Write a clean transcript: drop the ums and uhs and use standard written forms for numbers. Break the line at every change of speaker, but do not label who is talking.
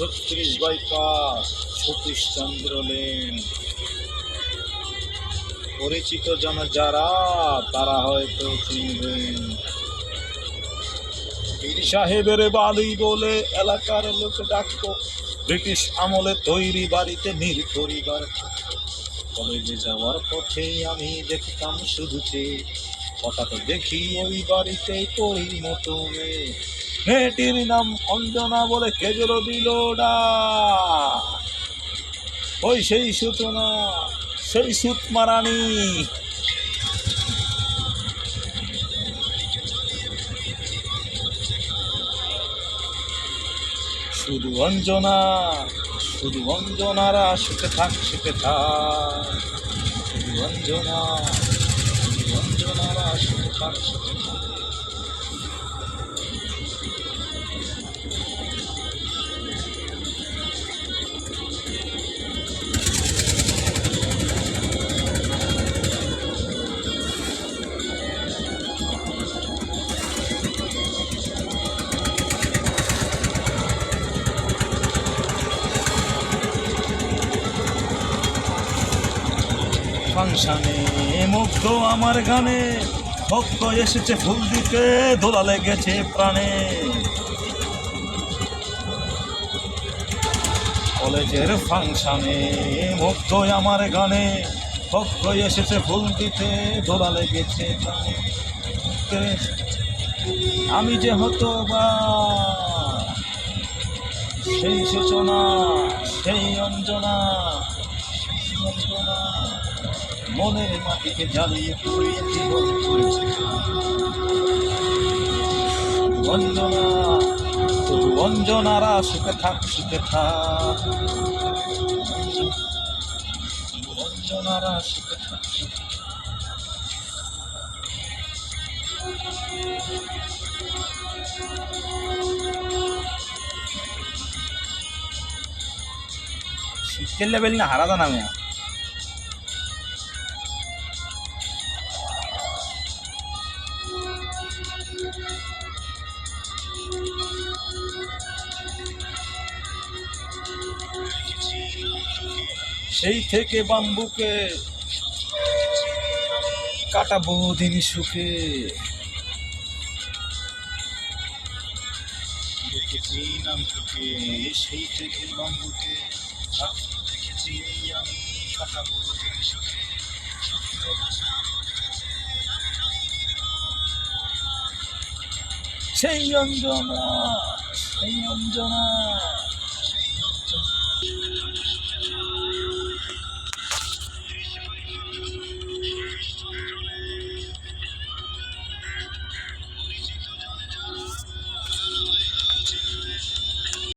36 bypass, Satish চন্দ্র lane. পরিচিত জন যারা তারা হয়তো চিনবেন। পীর সাহেবের বাড়ি বলে এলাকার লোক ডাকতো। ব্রিটিশ আমলে তৈরি বাড়িতে নির পরিবার। কলেজে যাওয়ার পথে আমি দেখতাম শুধু চেয়ে, হঠাৎ দেখি ওই বাড়িতে তোরই মতো মেয়ে। মেয়েটির নাম অঞ্জনা বলে কে যেন দিল ডাক। ওই সেই সূচনা, সেই সুতমারানি। শুধু অঞ্জনা, শুধু অঞ্জনারা সুখে থাক, সুখে থাক। শুধু অঞ্জনা, শুধু অঞ্জনারা সুখে থাক, সুখে থাক। ফাংশানে মুগ্ধ আমার গানে, ভক্ত এসেছে ফুল দিতে, দোলা লেগেছে প্রাণে। কলেজের ফাংশানে মুগ্ধ আমার গানে, ভক্ত এসেছে ফুল দিতে, দোলা লেগেছে প্রাণে। আমি যে হতো বা সেই সূচনা, সেই অঞ্জনা, অঞ্জনা মনের মাটিকে জ্বালিয়ে পুড়িয়ে জীবন করেছে। অঞ্জনা, তবু অঞ্জনারা সুখে থাক, সুখে থাক। অঞ্জনারা সুখে থাক, সুখে থাক। শীতের লেভেল না হারাদা নামে। সেই থেকে বাম্বুকে কাটাবো দিন সুখে। দেখেছি নাম তোকে, সেই থেকে বাম্বুকে দেখেছি আমি, কাটাবো দিন সুখে। সেই অঞ্জনা, সেই অঞ্জনা।